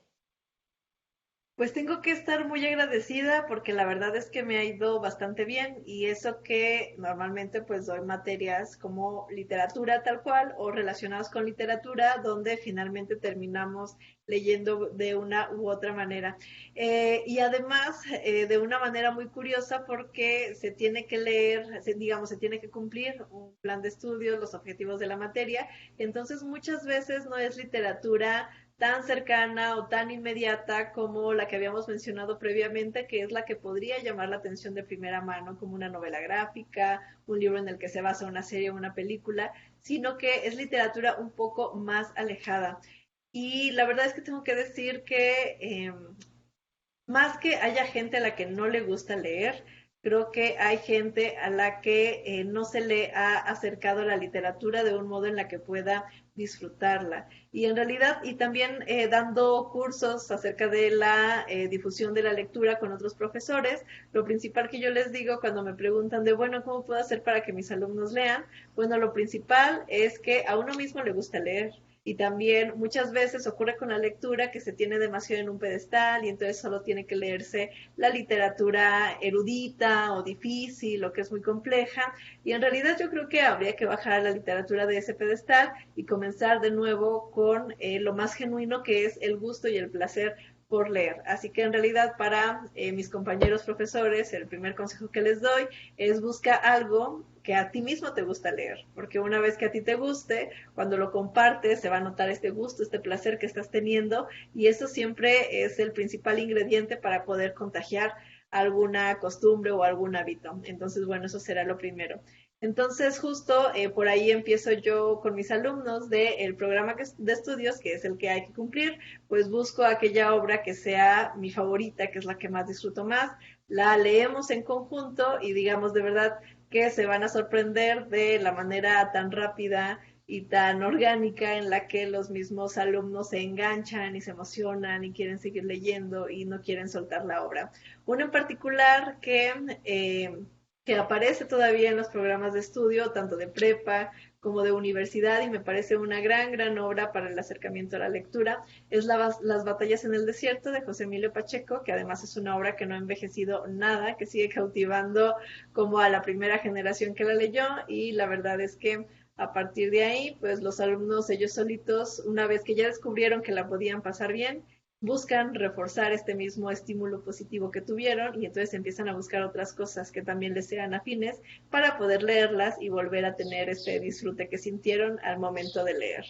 Pues tengo que estar muy agradecida porque la verdad es que me ha ido bastante bien y eso que normalmente pues doy materias como literatura tal cual o relacionadas con literatura donde finalmente terminamos leyendo de una u otra manera. Y además de una manera muy curiosa porque se tiene que leer, digamos, se tiene que cumplir un plan de estudios, los objetivos de la materia. Entonces muchas veces no es literatura tan cercana o tan inmediata como la que habíamos mencionado previamente, que es la que podría llamar la atención de primera mano, como una novela gráfica, un libro en el que se basa una serie o una película, sino que es literatura un poco más alejada. Y la verdad es que tengo que decir que más que haya gente a la que no le gusta leer, creo que hay gente a la que no se le ha acercado la literatura de un modo en la que pueda disfrutarla. Y en realidad, y también dando cursos acerca de la difusión de la lectura con otros profesores, lo principal que yo les digo cuando me preguntan de, bueno, ¿cómo puedo hacer para que mis alumnos lean? Bueno, lo principal es que a uno mismo le gusta leer. Y también muchas veces ocurre con la lectura que se tiene demasiado en un pedestal y entonces solo tiene que leerse la literatura erudita o difícil o que es muy compleja. Y en realidad yo creo que habría que bajar a la literatura de ese pedestal y comenzar de nuevo con lo más genuino que es el gusto y el placer por leer. Así que en realidad para mis compañeros profesores, el primer consejo que les doy es busca algo que a ti mismo te gusta leer, porque una vez que a ti te guste, cuando lo compartes se va a notar este gusto, este placer que estás teniendo y eso siempre es el principal ingrediente para poder contagiar alguna costumbre o algún hábito. Entonces, bueno, eso será lo primero. Entonces, justo por ahí empiezo yo con mis alumnos del programa de estudios, que es el que hay que cumplir, pues busco aquella obra que sea mi favorita, que es la que más disfruto más, la leemos en conjunto y digamos de verdad que se van a sorprender de la manera tan rápida y tan orgánica en la que los mismos alumnos se enganchan y se emocionan y quieren seguir leyendo y no quieren soltar la obra. Uno en particular que aparece todavía en los programas de estudio, tanto de prepa como de universidad, y me parece una gran obra para el acercamiento a la lectura, es Las batallas en el desierto de José Emilio Pacheco, que además es una obra que no ha envejecido nada, que sigue cautivando como a la primera generación que la leyó, y la verdad es que a partir de ahí, pues los alumnos ellos solitos, una vez que ya descubrieron que la podían pasar bien, buscan reforzar este mismo estímulo positivo que tuvieron y entonces empiezan a buscar otras cosas que también les sean afines para poder leerlas y volver a tener este disfrute que sintieron al momento de leer.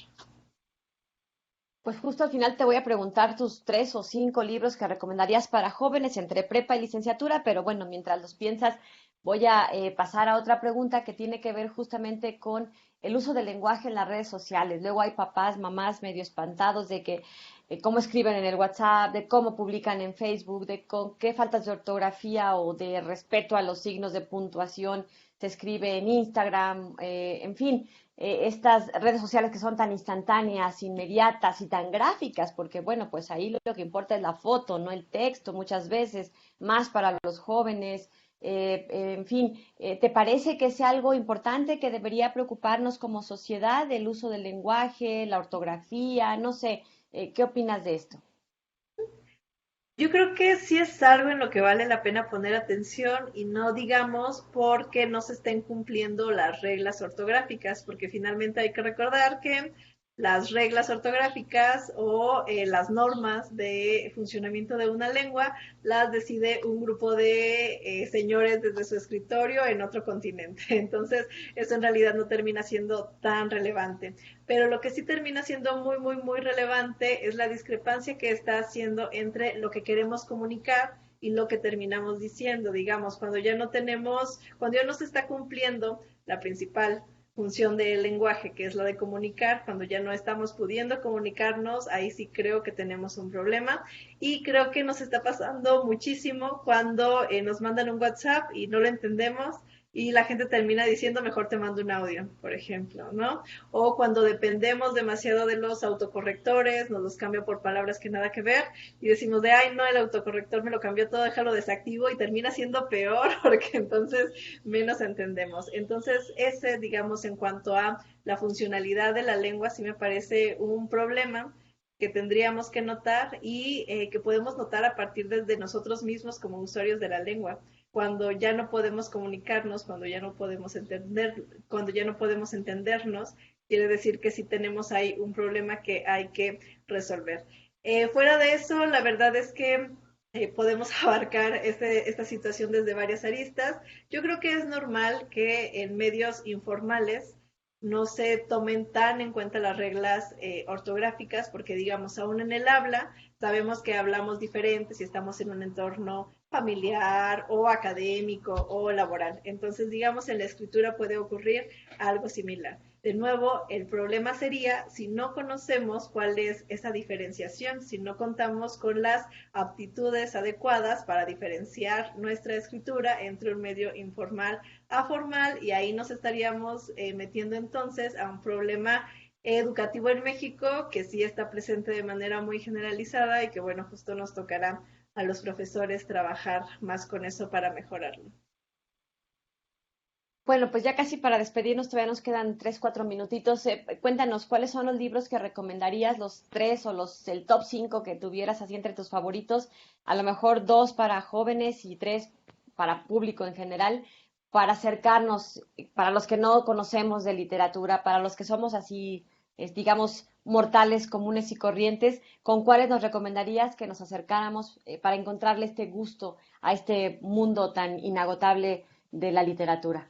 Pues justo al final te voy a preguntar tus 3 o 5 libros que recomendarías para jóvenes entre prepa y licenciatura, pero bueno, mientras los piensas, voy a pasar a otra pregunta que tiene que ver justamente con el uso del lenguaje en las redes sociales. Luego hay papás, mamás medio espantados de que cómo escriben en el WhatsApp, de cómo publican en Facebook, de con qué faltas de ortografía o de respeto a los signos de puntuación se escribe en Instagram, en fin, estas redes sociales que son tan instantáneas, inmediatas y tan gráficas, porque bueno, pues ahí lo que importa es la foto, no el texto muchas veces, más para los jóvenes. En fin, ¿te parece que sea algo importante que debería preocuparnos como sociedad el uso del lenguaje, la ortografía? No sé, ¿qué opinas de esto? Yo creo que sí es algo en lo que vale la pena poner atención y no digamos porque no se estén cumpliendo las reglas ortográficas, porque finalmente hay que recordar que las reglas ortográficas o las normas de funcionamiento de una lengua las decide un grupo de señores desde su escritorio en otro continente. Entonces, eso en realidad no termina siendo tan relevante. Pero lo que sí termina siendo muy, muy, muy relevante es la discrepancia que está haciendo entre lo que queremos comunicar y lo que terminamos diciendo. Digamos, cuando ya no tenemos, cuando ya no se está cumpliendo la principal función del lenguaje, que es la de comunicar, cuando ya no estamos pudiendo comunicarnos, ahí sí creo que tenemos un problema y creo que nos está pasando muchísimo cuando nos mandan un WhatsApp y no lo entendemos y la gente termina diciendo mejor te mando un audio, por ejemplo, ¿no? O cuando dependemos demasiado de los autocorrectores, nos los cambia por palabras que nada que ver y decimos de, ay, no, el autocorrector me lo cambió todo, déjalo desactivo y termina siendo peor porque entonces menos entendemos. Entonces, ese, digamos, en cuanto a la funcionalidad de la lengua, sí me parece un problema que tendríamos que notar y que podemos notar a partir de nosotros mismos como usuarios de la lengua cuando ya no podemos comunicarnos, cuando ya no podemos entender, cuando ya no podemos entendernos, quiere decir que sí tenemos ahí un problema que hay que resolver. Fuera de eso, la verdad es que podemos abarcar esta situación desde varias aristas. Yo creo que es normal que en medios informales no se tomen tan en cuenta las reglas ortográficas, porque digamos, aún en el habla, sabemos que hablamos diferente si estamos en un entorno familiar o académico o laboral. Entonces, digamos, en la escritura puede ocurrir algo similar. De nuevo, el problema sería si no conocemos cuál es esa diferenciación, si no contamos con las aptitudes adecuadas para diferenciar nuestra escritura entre un medio informal a formal, y ahí nos estaríamos metiendo entonces a un problema educativo en México que sí está presente de manera muy generalizada y que, bueno, justo nos tocará a los profesores trabajar más con eso para mejorarlo. Bueno, pues ya casi para despedirnos, todavía nos quedan 3, 4 minutitos. Cuéntanos, ¿cuáles son los libros que recomendarías, los tres o el top 5 que tuvieras así entre tus favoritos? A lo mejor 2 para jóvenes y 3 para público en general, para acercarnos, para los que no conocemos de literatura, para los que somos así, digamos, mortales comunes y corrientes, ¿con cuáles nos recomendarías que nos acercáramos para encontrarle este gusto a este mundo tan inagotable de la literatura?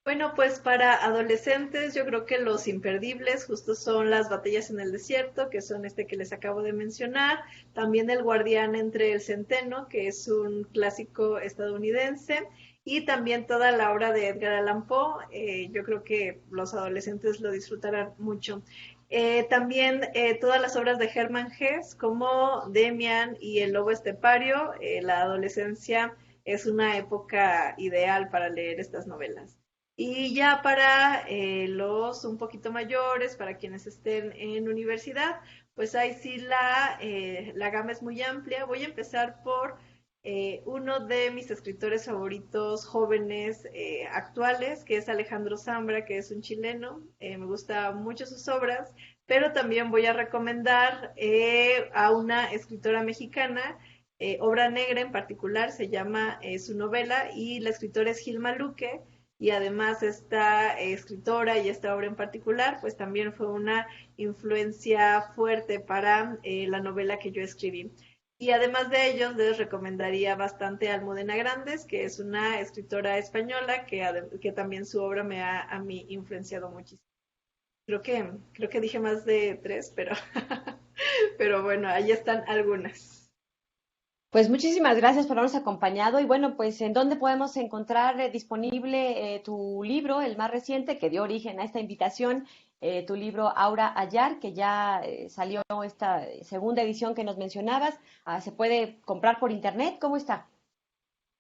Bueno, pues para adolescentes yo creo que los imperdibles justo son Las batallas en el desierto, que son este que les acabo de mencionar, también El guardián entre el centeno, que es un clásico estadounidense, y también toda la obra de Edgar Allan Poe. Yo creo que los adolescentes lo disfrutarán mucho. También todas las obras de Hermann Hesse, como Demian y El lobo estepario. La adolescencia es una época ideal para leer estas novelas. Y ya para los un poquito mayores, para quienes estén en universidad, pues ahí sí la gama es muy amplia. Voy a empezar por uno de mis escritores favoritos jóvenes actuales, que es Alejandro Zambra, que es un chileno. Me gustan mucho sus obras, pero también voy a recomendar a una escritora mexicana, Obra Negra en particular, se llama su novela, y la escritora es Gilma Luque, y además esta escritora y esta obra en particular, pues también fue una influencia fuerte para la novela que yo escribí. Y además de ellos, les recomendaría bastante a Almudena Grandes, que es una escritora española que también su obra me ha a mí influenciado muchísimo. Creo que dije más de 3, pero, pero bueno, ahí están algunas. Pues muchísimas gracias por habernos acompañado y bueno, pues ¿en dónde podemos encontrar disponible tu libro, el más reciente, que dio origen a esta invitación, tu libro Aura Ayar, que ya salió esta segunda edición que nos mencionabas? ¿Se puede comprar por internet? ¿Cómo está?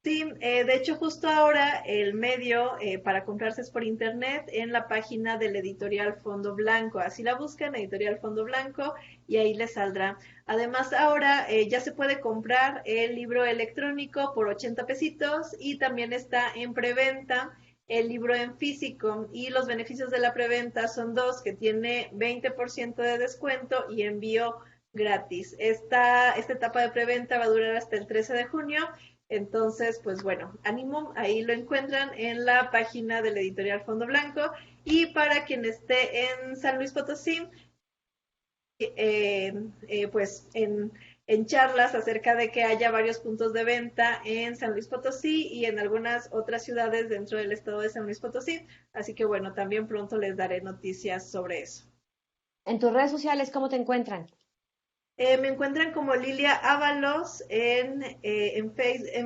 Sí, de hecho justo ahora el medio para comprarse es por internet en la página del Editorial Fondo Blanco. Así la buscan, Editorial Fondo Blanco, y ahí les saldrá. Además ahora ya se puede comprar el libro electrónico por 80 pesitos y también está en preventa el libro en físico, y los beneficios de la preventa son dos, que tiene 20% de descuento y envío gratis. Esta etapa de preventa va a durar hasta el 13 de junio. Entonces, pues bueno, ánimo, ahí lo encuentran en la página de la editorial Fondo Blanco. Y para quien esté en San Luis Potosí, pues en charlas acerca de que haya varios puntos de venta en San Luis Potosí y en algunas otras ciudades dentro del estado de San Luis Potosí. Así que bueno, también pronto les daré noticias sobre eso. En tus redes sociales, ¿cómo te encuentran? Me encuentran como Lilia Ábalos en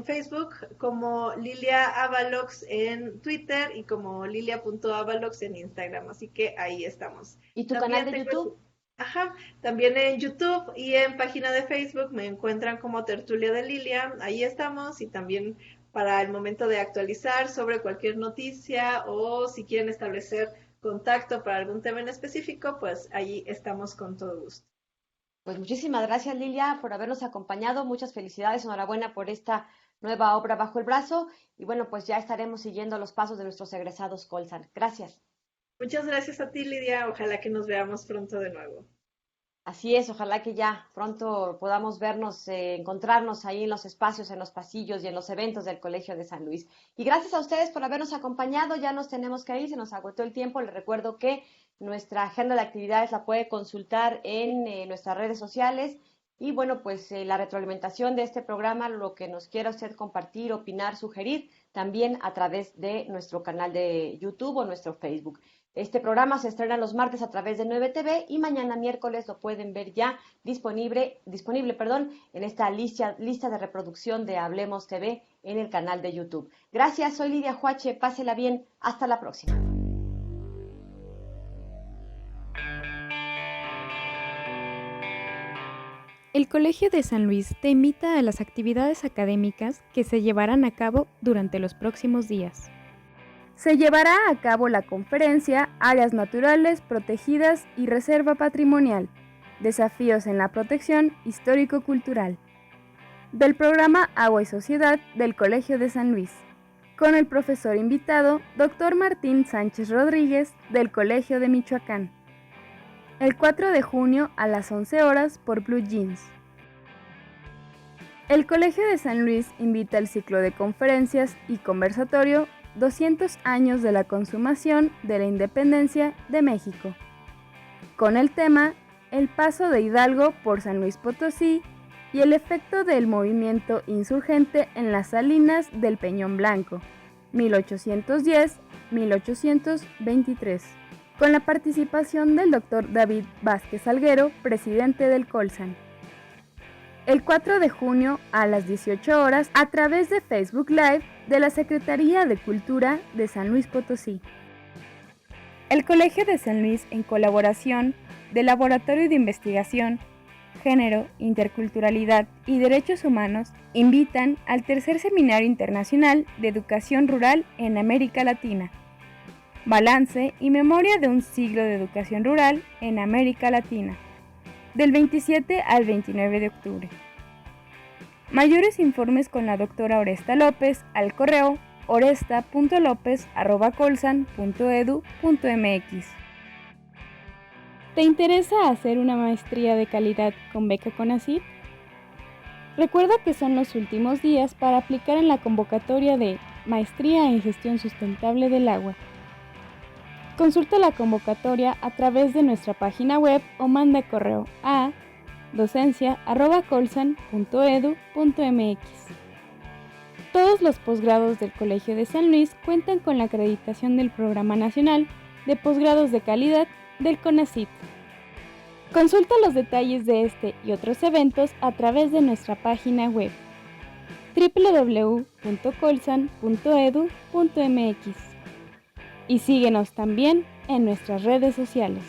Facebook, como Lilia Ábalos en Twitter y como lilia.ábalos en Instagram. Así que ahí estamos. ¿Y tu También canal de YouTube? Ajá, también en YouTube y en página de Facebook me encuentran como Tertulia de Lilia. Ahí estamos y también para el momento de actualizar sobre cualquier noticia o si quieren establecer contacto para algún tema en específico, pues ahí estamos con todo gusto. Pues muchísimas gracias, Lilia, por habernos acompañado. Muchas felicidades, enhorabuena por esta nueva obra bajo el brazo. Y bueno, pues ya estaremos siguiendo los pasos de nuestros egresados Colsan. Gracias. Muchas gracias a ti, Lidia. Ojalá que nos veamos pronto de nuevo. Así es, ojalá que ya pronto podamos vernos, encontrarnos ahí en los espacios, en los pasillos y en los eventos del Colegio de San Luis. Y gracias a ustedes por habernos acompañado. Ya nos tenemos que ir, se nos agotó el tiempo. Les recuerdo que nuestra agenda de actividades la puede consultar en nuestras redes sociales. Y bueno, pues la retroalimentación de este programa, lo que nos quiera usted compartir, opinar, sugerir, también a través de nuestro canal de YouTube o nuestro Facebook. Este programa se estrena los martes a través de 9TV y mañana miércoles lo pueden ver ya disponible, en esta lista de reproducción de Hablemos TV en el canal de YouTube. Gracias, soy Lidia Huache, pásela bien, hasta la próxima. El Colegio de San Luis te invita a las actividades académicas que se llevarán a cabo durante los próximos días. Se llevará a cabo la conferencia Áreas Naturales Protegidas y Reserva Patrimonial, Desafíos en la Protección Histórico-Cultural, del programa Agua y Sociedad del Colegio de San Luis, con el profesor invitado Dr. Martín Sánchez Rodríguez del Colegio de Michoacán. El 4 de junio a las 11 horas por Blue Jeans. El Colegio de San Luis invita al ciclo de conferencias y conversatorio 200 años de la consumación de la independencia de México, con el tema El paso de Hidalgo por San Luis Potosí y el efecto del movimiento insurgente en las salinas del Peñón Blanco, 1810-1823, con la participación del Dr. David Vázquez Salguero, presidente del Colsan. El 4 de junio a las 18 horas a través de Facebook Live de la Secretaría de Cultura de San Luis Potosí. El Colegio de San Luis, en colaboración del Laboratorio de Investigación, Género, Interculturalidad y Derechos Humanos, invitan al tercer Seminario Internacional de Educación Rural en América Latina. Balance y memoria de un siglo de educación rural en América Latina, del 27 al 29 de octubre. Mayores informes con la doctora Oresta López al correo oresta.lopez@colsan.edu.mx. ¿Te interesa hacer una maestría de calidad con beca CONACYT? Recuerda que son los últimos días para aplicar en la convocatoria de Maestría en Gestión Sustentable del Agua. Consulta la convocatoria a través de nuestra página web o manda correo a docencia@colsan.edu.mx. Todos los posgrados del Colegio de San Luis cuentan con la acreditación del Programa Nacional de Posgrados de Calidad del CONACYT. Consulta los detalles de este y otros eventos a través de nuestra página web www.colsan.edu.mx. Y síguenos también en nuestras redes sociales.